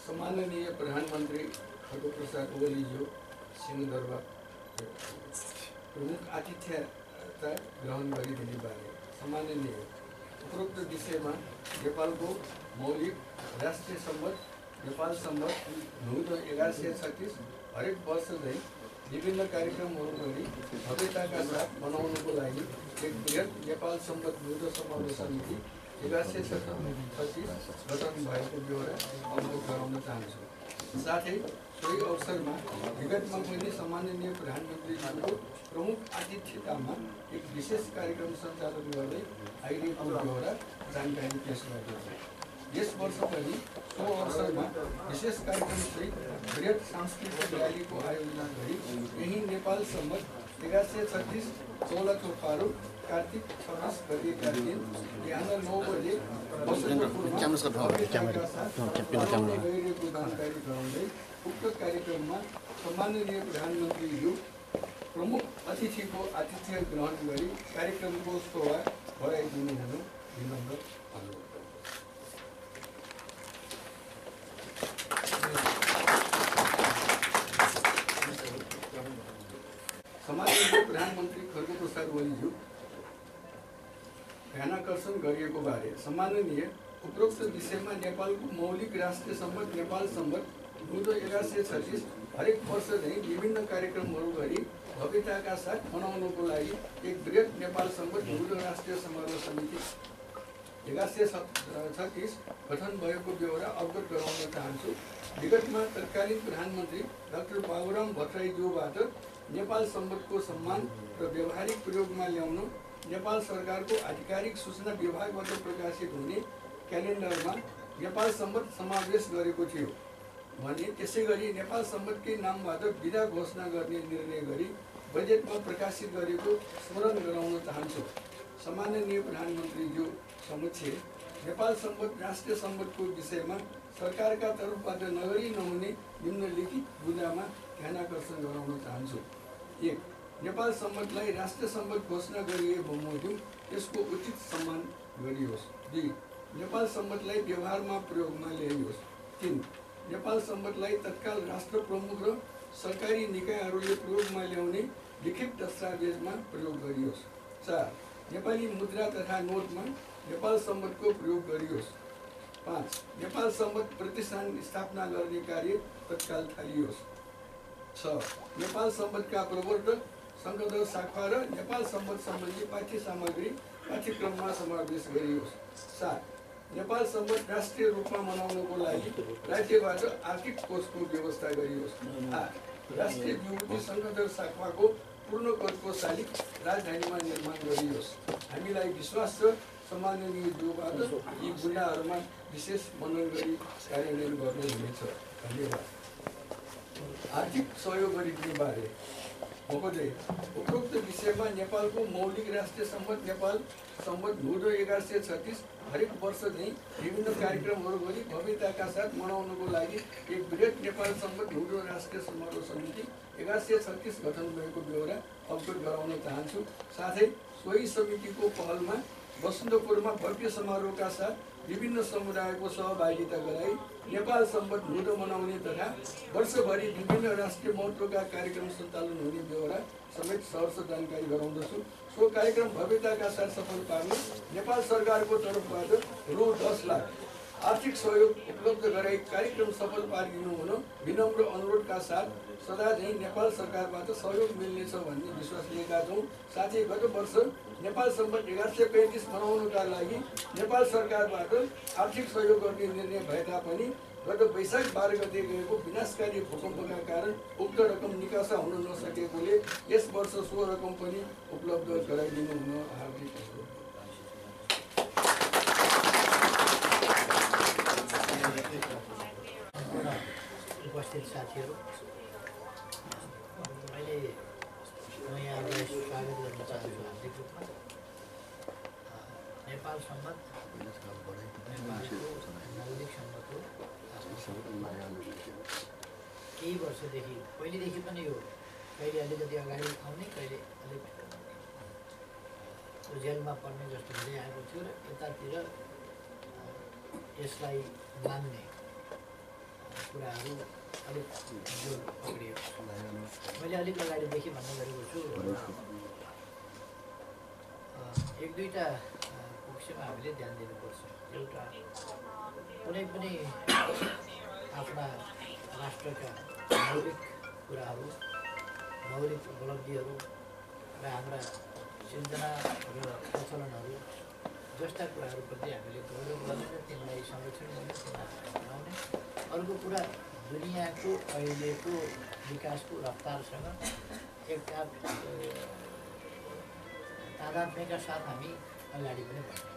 सम्माननीय प्रधानमन्त्री खड्गप्रसाद ओलीज्यू सिंहदरबार प्रमुख आतिथ्यता ग्रहण गरिदिने बारे सम्माननीय उपरोक्त विषयमा नेपालको मौलिक राष्ट्रिय सम्बन्ध नेपाल सम्बन्ध 1136 हरेक वर्ष झैँ विभिन्न कार्यक्रमहरू गरी भव्यताका साथ मनाउनको लागि एक बृहत नेपाल सम्बन्ध मुद्दा समारोह समिति 1136 गठन भएको बेहोरा अवगत गराउन चाहन्छु। साथै सोही अवसरमा विगतमा पनि सम्माननीय प्रधानमन्त्रीज्यूको प्रमुख आतिथ्यतामा एक विशेष कार्यक्रम सञ्चालन गर्दै आइरहेको बेहोरा जानकारी पेश गर्दछु। यस वर्ष पनि सो अवसरमा विशेष कार्यक्रमसहित बृहत सांस्कृतिक र्यालीको आयोजना गरी यही नेपाल सम्बन्ध 1136 16 फारू कार्तिक 26 गरिएका दिन बिहान 9 बजे गइरहेको जानकारी गराउँदै उक्त कार्यक्रममा सम्माननीय प्रधानमन्त्रीज्यू प्रमुख अतिथिको आतिथ्य ग्रहण गरी कार्यक्रमको शोभा बढाइदिनु हुनु विनम्र अनुरोध। सम्माननीय प्रधानमन्त्री खड्गप्रसाद ओलीज्यू ध्यानाकर्षण गरिएको बारे सम्माननीय उपरोक्त विषयमा नेपालको मौलिक राष्ट्रिय सम्बन्ध नेपाल सम्बन्ध 1136 हरेक वर्ष झैँ विभिन्न कार्यक्रमहरू गरी भव्यताका साथ मनाउनको लागि एक बृहत नेपाल सम्बन्ध राष्ट्रिय समारोह समिति 1136 गठन भएको बेहोरा अवगत गराउन चाहन्छु। विगतमा तत्कालीन प्रधानमन्त्री डाक्टर बाबुराम भट्टराईज्यूबाट नेपाल सम्बन्धको सम्मान र व्यावहारिक प्रयोगमा ल्याउन नेपाल सरकारको आधिकारिक सूचना विभागबाट प्रकाशित हुने क्यालेन्डरमा नेपाल सम्बन्ध समावेश गरेको थियो भने त्यसै गरी नेपाल सम्बन्धकै नामबाट विधा घोषणा गर्ने निर्णय गरी बजेटमा प्रकाशित गरेको स्मरण गराउन चाहन्छु। सम्माननीय प्रधानमन्त्रीज्यू समक्ष नेपाल सम्बन्ध राष्ट्रिय सम्बन्धको विषयमा सरकारका तर्फबाट नगरी नहुने निम्नलिखित बुँदामा ध्यानाकर्षण गराउन चाहन्छु। 1. नेपाल सम्बन्धलाई राष्ट्रिय सम्बन्ध घोषणा गरिए बमोजिम यसको उचित सम्मान गरियोस्। 2. नेपाल सम्बन्धलाई व्यवहारमा प्रयोगमा ल्याइयोस्। 3. नेपाल सम्बन्धलाई तत्काल राष्ट्र प्रमुख र सरकारी निकायहरूले प्रयोगमा ल्याउने लिखित दस्तावेजमा प्रयोग गरियोस्। 4. नेपाली मुद्रा तथा नोटमा नेपाल सम्बन्धको प्रयोग गरियोस्। 5. नेपाल सम्बन्ध प्रतिष्ठान स्थापना गर्ने कार्य तत्काल थालियोस्। 6. नेपाल सम्बन्धका प्रवर्तक सङ्घदल शाखा र नेपाल सम्बन्ध सम्बन्धी पाठ्य सामग्री पाठ्यक्रममा समावेश गरियोस्। 7. नेपाल सम्बन्ध राष्ट्रिय रूपमा मनाउनको लागि राज्यबाट आर्थिक कोषको व्यवस्था गरियोस्। 8. राष्ट्रिय विभूति सङ्घदल शाखाको पूर्ण कोषको शालिग राजधानीमा निर्माण गरियोस्। हामीलाई विश्वास छ सम्माननीय ज्यूबाट यी बुँदाहरूमा विशेष मनन गरी कार्यान्वयन गर्ने हुनेछ। धन्यवाद। आर्थिक सहयोग गरिदिने बारे महोदय उपरोक्त विषयमा नेपालको मौलिक राष्ट्रिय सम्बन्ध नेपाल सम्बन्ध 1136 हरेक वर्ष झैँ विभिन्न कार्यक्रमहरू गरी भव्यताका साथ मनाउनको लागि एक बृहत नेपाल सम्बन्ध राष्ट्रिय समारोह समिति 1136 गठन भएको बेहोरा अवगत गराउन चाहन्छु। साथै सोही समितिको पहलमा वसन्तपुरमा भव्य समारोहका साथ विभिन्न समुदायको सहभागिता गराई नेपाल सम्बन्ध मुद्दा मनाउने तथा वर्षभरि विभिन्न राष्ट्रिय महत्त्वका कार्यक्रम सञ्चालन हुने बेहोरा समेत सहर्ष जानकारी गराउँदछु। सो कार्यक्रम भव्यताका साथ सफल पार्न नेपाल सरकारको तर्फबाट रु 10 लाख आर्थिक सहयोग उपलब्ध गराई कार्यक्रम सफल पारिदिनु हुन विनम्र अनुरोधका साथ सदा झैँ नेपाल सरकारबाट सहयोग मिल्नेछ भन्ने विश्वास लिएका छौँ। साथै गत वर्ष नेपाल सम्बन्ध 1135 मनाउनका लागि नेपाल सरकारबाट आर्थिक सहयोग गर्ने निर्णय भए तापनि गत वैशाख 12 गते गएको विनाशकारी भूकम्पका कारण उक्त रकम निकासा हुन नसकेकोले यस वर्ष सो रकम पनि उपलब्ध गराइदिनु हुन हार्दिक अनुरोध। उपस्थित साथीहरू, मैले म यहाँलाई स्वागत गर्न चाहन्छु हार्दिक रूपमा। नेपाल सम्बन्ध नेपालको मौलिक सम्बन्ध हो। केही वर्षदेखि पहिलेदेखि पनि यो कहिले अलिकति अगाडि आउने कहिले अलिक जेलमा पर्ने जस्तो हुँदै आएको थियो र यतातिर यसलाई मान्ने कुराहरू अलिक जोड पक्रियो। मैले अलिक अगाडिदेखि भन्ने गरेको छु, एक दुईवटा पक्षमा हामीले ध्यान दिनुपर्छ। एउटा कुनै पनि आफ्ना राष्ट्रका मौलिक कुराहरू, मौलिक उपलब्धिहरू र हाम्रा सिर्जना र प्रचलनहरू जस्ता कुराहरूप्रति हामीले गौरव गर्ने र तिनलाई संरक्षण गर्ने, तिनीहरूलाई बनाउने। अर्को कुरा, दुनियाँको अहिलेको विकासको रफ्तारसँग तादात्म्यका साथ हामी अगाडि पनि बढ्छौँ।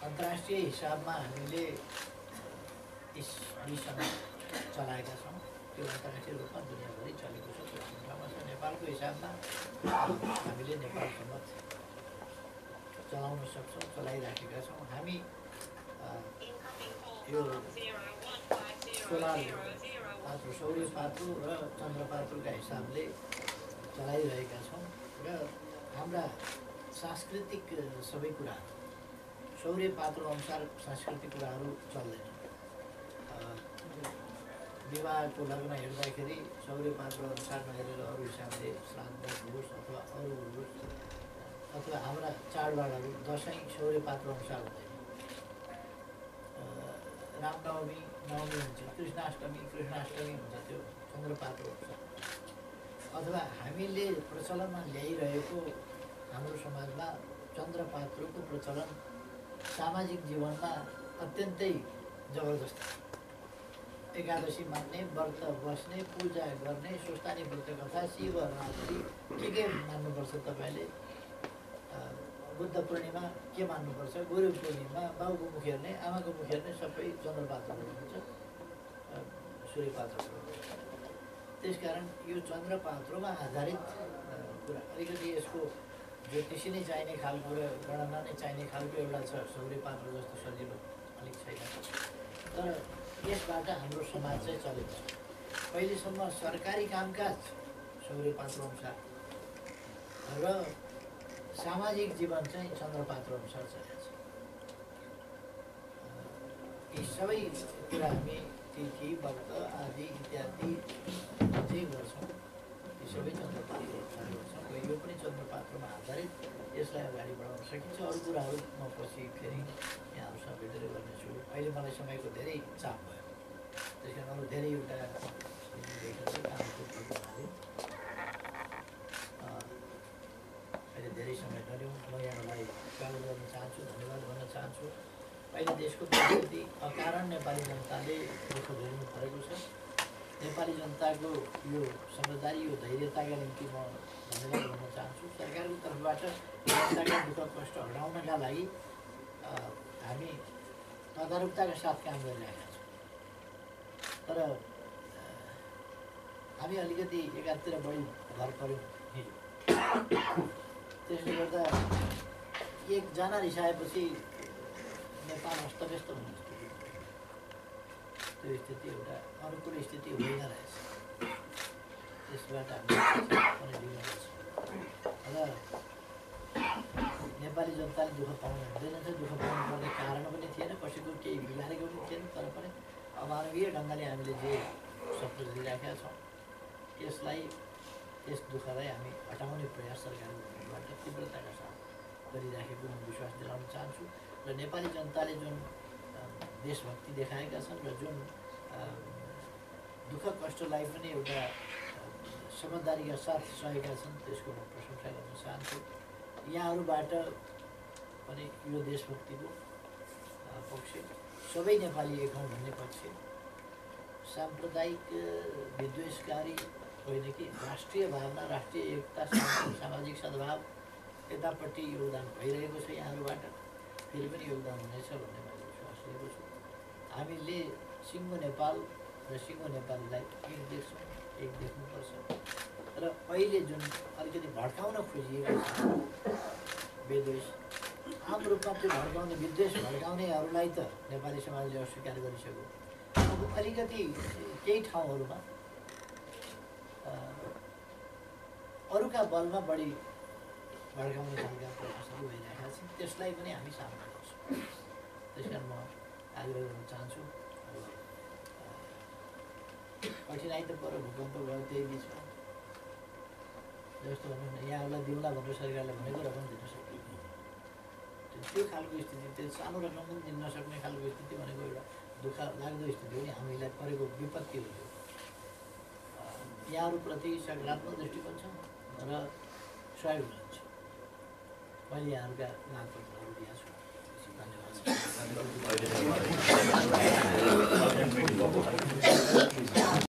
अन्तर्राष्ट्रिय हिसाबमा हामीले 20 सन् चलाएका छौँ। त्यो अन्तर्राष्ट्रिय रूपमा दुनियाँभरि चलेको छ, त्यो आफ्नो ठाउँमा छ। नेपालको हिसाबमा हामीले नेपालसम्म चलाउन सक्छौँ, चलाइराखेका छौँ। हामी यो सोलर पात्रो, सौर्य पात्रो र चन्द्र पात्रोका हिसाबले चलाइरहेका छौँ र हाम्रा सांस्कृतिक सबै कुराहरू सौर्य पात्रो अनुसार सांस्कृतिक कुराहरू चल्दैन। विवाहको लग्न हेर्दाखेरि सौर्य पात्रो अनुसार नहेरेर अरू हिसाबले श्राद्ध होस् अथवा अरू होस्, अथवा हाम्रा चाडबाडहरू दसैँ सौर्य पात्रो अनुसार हुँदैन। रामनवमी नवमी हुन्छ, कृष्णाष्टमी हुन्छ, त्यो चन्द्रपात्रो हुन्छ। अथवा हामीले प्रचलनमा ल्याइरहेको हाम्रो समाजमा चन्द्रपात्रोको प्रचलन सामाजिक जीवनमा अत्यन्तै जबरजस्त। एकादशी मान्ने, व्रत बस्ने, पूजा गर्ने, स्वस्थानी व्रत कथा, शिवरात्रि के मान्नुपर्छ तपाईँले, बुद्ध पूर्णिमा के मान्नुपर्छ, गुरु पूर्णिमा, बाउको मुख हेर्ने, आमाको मुख हेर्ने सबै चन्द्रपात्रोहरू हुन्छ, सूर्यपात्रोहरू हुन्छ। त्यसकारण यो चन्द्रपात्रोमा आधारित कुरा अलिकति यसको ज्योतिषी नै चाहिने खालको र गणना नै चाहिने खालको एउटा छ। सौर्यपात्रो जस्तो सजिलो अलिक छैन। तर यसबाट हाम्रो समाज चाहिँ चलेको छ। पहिलेसम्म सरकारी कामकाज सौर्यपात्रो अनुसार र सामाजिक जीवन चाहिँ चन्द्रपात्रो अनुसार चलेको छ। यी सबै कुरा हामी तिथि, व्रत आदि इत्यादि जे गर्छौँ ती सबै चन्द्रपात्रो अनुसार गर्छौँ र यो पनि चन्द्रपात्रोमा आधारित यसलाई अगाडि बढाउन सकिन्छ। अरू कुराहरू म पछि फेरि यहाँहरू सबैतिर गर्नेछु। अहिले मलाई समयको धेरै चाप भयो, त्यस कारण अरू धेरैवटा कामको हुनाले अहिले धेरै समय डऱ्यौँ। म यहाँहरूलाई स्वागत गर्न चाहन्छु, धन्यवाद भन्न चाहन्छु। अहिले देशको परिस्थिति अकारण नेपाली जनताले दुःख झेल्नु परेको छ। नेपाली जनताको यो समझदारी, यो धैर्यताका निम्ति म धन्यवाद भन्न चाहन्छु। सरकारको तर्फबाट जनताका दुःख कष्ट हटाउनका लागि हामी तदारुकताका साथ काम गरिरहेका छौँ। तर हामी अलिकति एकातिर बढी भर पऱ्यौँ हिजो। त्यसले गर्दा एकजना रिसाएपछि नेपाल अस्तव्यस्त हुने स्थिति, त्यो स्थिति एउटा अनुकूल स्थिति होइन रहेछ। त्यसबाट हामी पनि बिग्रेको छ र नेपाली जनताले दुःख पाउनु हुँदैन थियो। दुःख पाउनुपर्ने कारण पनि थिएन, कसैको केही बिगारेको पनि थिएन। तर पनि अमानवीय ढङ्गले हामीले जे सत्र लिइराखेका छौँ यसलाई, यस दुःखलाई हामी हटाउने प्रयास सरकारको तर्फबाट तीव्रताका साथ गरिराखेको म विश्वास दिलाउन चाहन्छु। र नेपाली जनताले जुन देशभक्ति देखाएका छन् र जुन दुःख कष्टलाई पनि एउटा समझदारीका साथ सहेका छन् त्यसको म प्रशंसा गर्न चाहन्छु। यहाँहरूबाट पनि यो देशभक्तिको पक्ष, सबै नेपाली एक हौँ भन्ने पक्ष, साम्प्रदायिक विद्वेषकारी होइन कि राष्ट्रिय भावना, राष्ट्रिय एकता, सामाजिक सद्भाव यतापट्टि योगदान भइरहेको छ। यहाँहरूबाट फेरि पनि योगदान हुनेछ भन्ने मैले विश्वास लिएको छु। हामीले सिङ्गो नेपाल र सिङ्गो नेपालीलाई एक देख्छौँ, एक देख्नुपर्छ। र अहिले जुन अलिकति भड्काउन खोजिएको छ विद्वेष, आम रूपमा त्यो भड्काउने विद्वेष भड्काउनेहरूलाई त नेपाली समाजले अस्वीकार गरिसक्यो। अब अलिकति केही ठाउँहरूमा अरूका बलमा बढी भड्काउने खालका प्रयासहरू भइरहेका छन्। त्यसलाई पनि हामी सामना गर्छौँ। त्यस कारण म आग्रह गर्न चाहन्छु। कठिनाइ त पर भूकम्प भयो त्यही बिचमा जस्तो भन्नु न यहाँहरूलाई दिउँला भनेर सरकारले भनेको रकम दिन सकिँदैन। त्यो खालको स्थिति त्यो सानो रकम पनि दिन नसक्ने खालको स्थिति भनेको एउटा दुःख लाग्दो स्थिति हो नि हामीलाई परेको विपत्ति हो। यहाँहरूप्रति सकारात्मक दृष्टिकोण छ र सहयोग हुन्छ। मैले यहाँहरूका मागपत्रहरू दिएको छु। धन्यवाद।